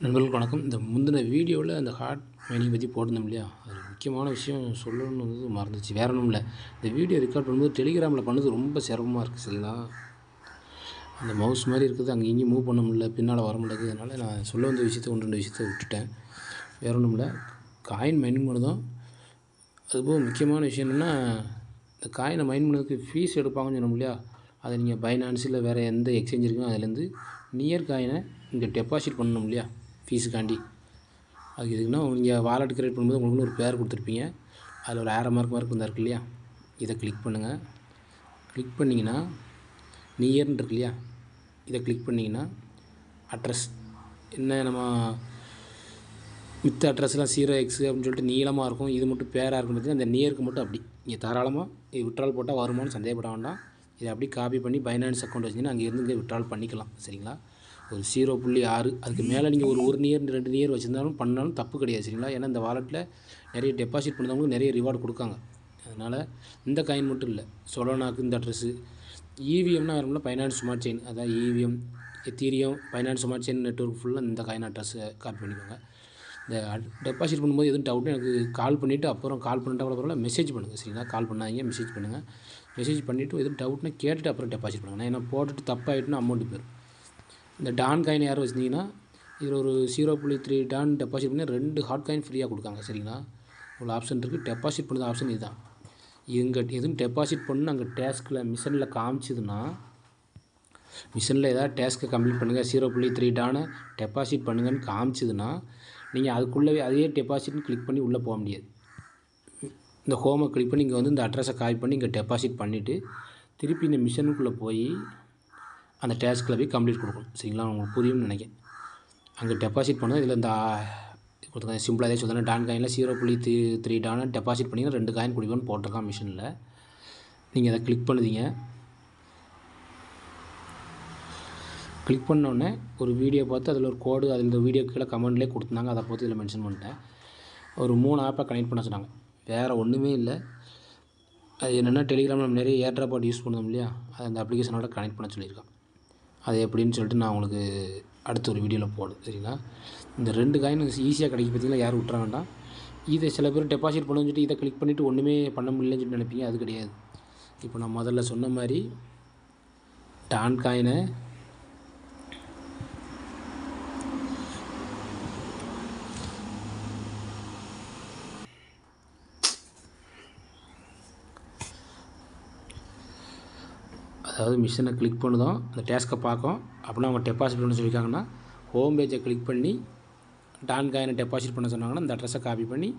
நண்பர்களுக்கு வணக்கம். இந்த முந்தின வீடியோவில் அந்த ஹார்ட் மைனிங் பற்றி போட்டிருந்தோம் இல்லையா, அது முக்கியமான விஷயம் சொல்லணும்னு வந்து மறந்துச்சு. வேற ஒன்றும் இல்லை, இந்த வீடியோ ரெக்கார்ட் பண்ணும்போது டெலிகிராமில் பண்ணது ரொம்ப சிரமமாக இருக்குது. சரிங்களா, அந்த மவுஸ் மாதிரி இருக்குது, அங்கே இங்கேயும் மூவ் பண்ண முடியல, பின்னால் வர முடியாது. அதனால் நான் சொல்ல வந்த விஷயத்தை ஒன்று ரெண்டு விஷயத்தை விட்டுட்டேன். வேற ஒன்றும் இல்லை, காயின் மைனிங் பண்ண தான். அதுபோக முக்கியமான விஷயம் என்னென்னா, இந்த காயினை மைன் பண்ணதுக்கு ஃபீஸ் எடுப்பாங்கன்னு சொன்னோம் இல்லையா, அதை நீங்கள் பைனான்ஸ் இல்லை வேறு எந்த எக்ஸ்சேஞ்ச் இருக்குமோ அதுலேருந்து நியர் காயினை இங்கே டெபாசிட் பண்ணணும் இல்லையா, ஃபீஸுக்காண்டி. அதுக்கு எதுக்குன்னா, நீங்கள் வாலெட் கிரியேட் பண்ணும்போது உங்களுக்குன்னு ஒரு பேர் கொடுத்துருப்பீங்க, அதில் ஒரு ஏரோ மார்க் வந்து இருக்கு இல்லையா, இதை கிளிக் பண்ணுங்கள். கிளிக் பண்ணிங்கன்னா நியர்ன்னு இருக்கு இல்லையா, இதை கிளிக் பண்ணிங்கன்னா அட்ரஸ் என்ன நம்ம மித்த அட்ரஸ்லாம் 0x அப்படின்னு சொல்லிட்டு நீளமாக இருக்கும், இது மட்டும் பேராக இருக்கும். பார்த்தீங்கன்னா இந்த நியருக்கு மட்டும் அப்படி நீங்கள் தாராளமாக இது விட்ரால் போட்டால் வருமானு சந்தேகப்பட வேண்டாம். இதை அப்படி காப்பி பண்ணி பைனான்ஸ் அக்கௌண்ட் வச்சிங்கன்னா அங்கே இருந்து இங்கே விட்ரால் பண்ணிக்கலாம். சரிங்களா, ஒரு 0.6 அதுக்கு மேலே நீங்கள் ஒரு நியர் 2 நியர் வச்சுருந்தாலும் பண்ணாலும் தப்பு கிடையாது. சரிங்களா, ஏன்னா இந்த வாலெட்டில் நிறைய டெபாசிட் பண்ணவங்களுக்கு நிறைய ரிவார்டு கொடுக்காங்க. அதனால் இந்த காயின் மட்டும் இல்லை, சொலோனாக்கு இந்த அட்ரஸு, இவிஎம்னா வேறும்ல பைனான்ஸ் ஸ்மார்ட் செயின், அதாவது EVM Ethereum finance smart chain network ஃபுல்லாக இந்த காயின் அட்ரஸை காப்பி பண்ணிக்கோங்க. இந்த டெபாசிட் பண்ணும்போது எதுவும் டவுட்டு எனக்கு கால் பண்ணிவிட்டு அப்புறம் கால் பண்ணிட்டா கூட பரவாயில்ல, மெசேஜ் பண்ணுங்கள். சரிங்களா, கால் பண்ணாதீங்க, மெசேஜ் பண்ணுங்கள். மெசேஜ் பண்ணிவிட்டு எதுவும் டவுட்னா கேட்டுட்டு அப்புறம் டெபாசிட் பண்ணுங்கள். ஏன்னா போட்டுட்டு தப்பாகிட்டுனா அமௌண்ட்டு போயிடும். இந்த டான் காயின் யாரும் வச்சுருந்தீங்கன்னா இதில் ஒரு 0.3 டான் டெபாசிட் பண்ணி 2 ஹாட் காயின் ஃப்ரீயாக கொடுக்காங்க. சரிங்களா, ஒரு ஆப்ஷன் இருக்குது, டெபாசிட் பண்ணுறது ஆப்ஷன் இதுதான். இங்கே எதுவும் டெபாசிட் பண்ணணும் அங்கே டேஸ்கில் மிஷனில் காமிச்சிதுன்னா, மிஷனில் ஏதாவது டேஸ்க்கை கம்ப்ளீட் பண்ணுங்கள், 0.3 டானை டெபாசிட் பண்ணுங்கன்னு காமிச்சிதுன்னா நீங்கள் அதுக்குள்ளே அதையே டெபாசிட்னு கிளிக் பண்ணி உள்ளே போக முடியாது. இந்த ஹோமை கிளிக் பண்ணி இங்கே வந்து இந்த அட்ரஸை காப்பி பண்ணி இங்கே டெபாசிட் பண்ணிவிட்டு திருப்பி இந்த மிஷனுக்குள்ளே போய் அந்த டேஸ்கில் போய் கம்ப்ளீட் கொடுக்கணும். சரிங்களா, உங்களுக்கு புரியும்னு நினைக்கிறேன். அங்கே டெபாசிட் பண்ணால் இதில் இந்த கொடுத்துருங்க, சிம்பிளாக இதே சொல்லுங்கள். டான் காயினில் 0.3 டானை டெபாசிட் பண்ணிங்கன்னா 2 காயின் குடிக்கணும்னு போட்டிருக்கான் மிஷினில். நீங்கள் அதை கிளிக் பண்ணுதீங்க. கிளிக் பண்ணோடனே ஒரு வீடியோ பார்த்து அதில் ஒரு கோடு, அதில் இந்த வீடியோ கீழே கமெண்ட்லேயே கொடுத்துருந்தாங்க, அதை பார்த்து இதில் மென்ஷன் பண்ணிட்டேன். ஒரு 3 ஆப்பை கனெக்ட் பண்ண சொன்னாங்க, வேறு ஒன்றுமே இல்லை. அது என்னென்னா, டெலிகிராமில் நம்ம நிறைய ஏர்ட்ராப் யூஸ் பண்ணோம் இல்லையா, அதை அந்த அப்ளிகேஷனோட கனெக்ட் பண்ண சொல்லியிருக்கான். அது எப்படின்னு சொல்லிட்டு நான் உங்களுக்கு அடுத்த ஒரு வீடியோவில் போடும். சரிங்களா, இந்த 2 காயின் ஈஸியாக கிடைக்கும் பார்த்தீங்களா, யாரும் விட்ற வேண்டாம். இதை சில பேர் டெபாசிட் பண்ணணும்னு சொல்லிட்டு இதை கிளிக் பண்ணிவிட்டு ஒன்றுமே பண்ண முடியலன்னு சொல்லிட்டு நினைப்பீங்க, அது கிடையாது. இப்போ நான் முதல்ல சொன்ன மாதிரி டான் காயினை அதாவது மிஷினை கிளிக் பண்ணுதோம், அந்த டேஸ்க்கை பார்க்கும். அப்படின்னா அவங்க டெபாசிட் பண்ண சொல்லியிருக்காங்கன்னா ஹோம் பேஜை கிளிக் பண்ணி டான் காயினை டெபாசிட் பண்ண சொன்னாங்கன்னா அந்த அட்ரஸை காப்பி பண்ணி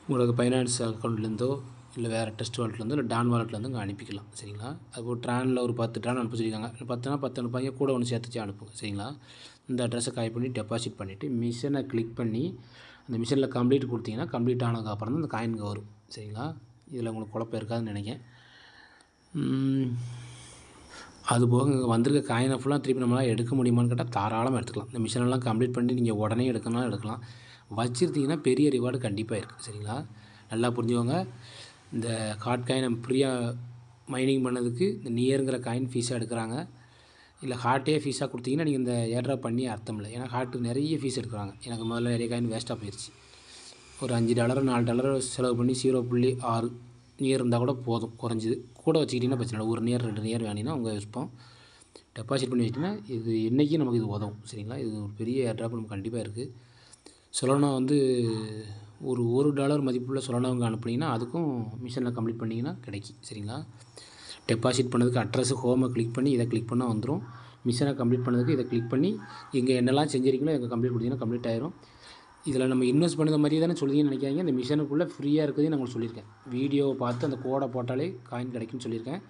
உங்களுக்கு ஃபைனான்ஸ் அக்கௌண்ட்லேருந்தோ இல்லை வேறு டெஸ்ட் வாலெட்லேருந்தோ இல்லை டான் வாலெட்லேருந்து அங்கே அனுப்பிக்கலாம். சரிங்களா, அதுபோல் ட்ரானில் ஒரு 10 ட்ரான் அனுப்ப சொல்லியிருக்காங்க, 10னா 10 அனுப்பாங்க, கூட ஒன்று சேர்த்துச்சு அனுப்புங்க. சரிங்களா, இந்த அட்ரஸை காப்பி பண்ணி டெபாசிட் பண்ணிவிட்டு மிஷினை கிளிக் பண்ணி அந்த மிஷினில் கம்ப்ளீட் கொடுத்தீங்கன்னா கம்ப்ளீட் ஆனதுக்கப்புறம் தான் அந்த காயின்க வரும். சரிங்களா, இதில் உங்களுக்கு குழப்பம் இருக்காதுன்னு நினைக்கிறேன். அதுபோக இங்கே வந்திருக்க காயினை ஃபுல்லாக திருப்பி நம்மளால் எடுக்க முடியுமான்னு கேட்டால் தாராளமாக எடுத்துக்கலாம். இந்த மிஷினெல்லாம் கம்ப்ளீட் பண்ணி நீங்கள் உடனே எடுக்கணும்னாலும் எடுக்கலாம். வச்சுருந்தீங்கன்னா பெரிய ரிவார்டு கண்டிப்பாக இருக்குது. சரிங்களா, நல்லா புரிஞ்சுக்கோங்க. இந்த ஹாட் காயினை ஃப்ரீயாக மைனிங் பண்ணதுக்கு இந்த நியருங்கிற காயின் ஃபீஸாக எடுக்கிறாங்க. இல்லை ஹார்ட்டே ஃபீஸாக கொடுத்தீங்கன்னா நீங்கள் இந்த ஏர்ட்ராப் பண்ணி அர்த்தம் இல்லை. ஏன்னா ஹார்ட்டு நிறைய ஃபீஸ் எடுக்கிறாங்க. எனக்கு முதல்ல நிறைய காயின் வேஸ்ட்டாக போயிடுச்சு. ஒரு $5 $4 செலவு பண்ணி 0.6 நியர் இருந்தால் கூட போதும், குறைஞ்சிது. கூட வச்சுக்கிட்டிங்கன்னா பிரச்சனை இல்லை, 1 நியர் 2 நியர் வேணுன்னா உங்கள் விருப்பம். டெபாசிட் பண்ணி வச்சிட்டிங்கன்னா இது என்றைக்கும் நமக்கு இது உதவும். சரிங்களா, இது ஒரு பெரிய ஏர்ட்ராப் நமக்கு கண்டிப்பாக இருக்குது. சொலோனா வந்து ஒரு $1 மதிப்புள்ள சொலோனாவுங்க அனுப்புனீங்கன்னா அதுக்கும் மிஷனில் கம்ப்ளீட் பண்ணிங்கன்னா கிடைக்கும். சரிங்களா, டெபாசிட் பண்ணதுக்கு அட்ரஸு ஹோமை கிளிக் பண்ணி இதை கிளிக் பண்ணால் வந்துடும். மிஷனை கம்ப்ளீட் பண்ணதுக்கு இதை கிளிக் பண்ணி இங்கே என்னெல்லாம் செஞ்சுருக்கீங்களோ இங்கே கம்ப்ளீட் கொடுத்தீங்கன்னா கம்ப்ளீட் ஆயிரும். இதில் நம்ம இன்வெஸ்ட் பண்ணுற மாதிரியே தானே சொல்லுவீங்கன்னு நினைக்காதீங்க. இந்த மிஷனுக்குள்ளே ஃப்ரீயாக இருக்கிறதையும் நான் உங்களுக்கு சொல்லியிருக்கேன். வீடியோவை பார்த்து அந்த கோடை போட்டாலே காயின் கிடைக்கும்னு சொல்லியிருக்கேன்.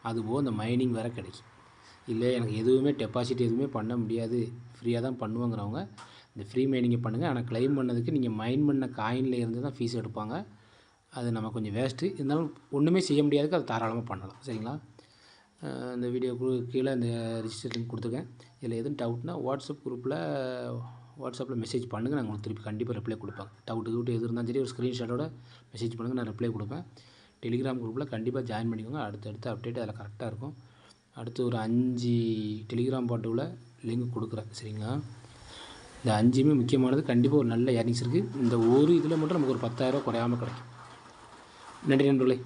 அதுபோக இந்த மைனிங் வேறு கிடைக்கும். இல்லை எனக்கு எதுவுமே டெபாசிட் எதுவுமே பண்ண முடியாது, ஃப்ரீயாக தான் பண்ணுவாங்கிறவங்க இந்த ஃப்ரீ மைனிங்கை பண்ணுங்கள். ஆனால் கிளைம் பண்ணதுக்கு நீங்கள் மைன் பண்ண காயினில் இருந்து தான் ஃபீஸ் எடுப்பாங்க. அது நம்ம கொஞ்சம் வேஸ்ட்டு, இருந்தாலும் ஒன்றுமே செய்ய முடியாதுக்கு அது தாராளமாக பண்ணலாம். சரிங்களா, இந்த வீடியோக்கு கீழே இந்த ரிஜிஸ்டர் லிங்க் கொடுத்துருக்கேன். இதில் எதுவும் டவுட்னா வாட்ஸ்அப்பில் மெசேஜ் பண்ணுங்கள், நான் உங்களுக்கு திருப்பி கண்டிப்பாக ரிப்ளை கொடுப்பேன். டவுட்டு எது இருந்தாலும் சரி ஒரு ஸ்க்ரீன்ஷாட்டோட மெசேஜ் பண்ணுங்கள், நான் ரிப்ளை கொடுப்பேன். டெலிகிராம் குரூப்பில் கண்டிப்பாக ஜாயின் பண்ணிக்கோங்க. அடுத்தடுத்த அப்டேட் அதில் கரெக்டாக இருக்கும். அடுத்து ஒரு 5 டெலிகிராம் பாட்டுவில் லிங்க் கொடுக்குறேன். சரிங்களா, இந்த 5மே முக்கியமானது. கண்டிப்பாக ஒரு நல்ல ஏர்னிங்ஸ் இருக்குது. இந்த ஒரு இதில் மட்டும் நமக்கு ஒரு 10,000 குறையாமல் கிடைக்கும். நன்றி நண்பர்களே.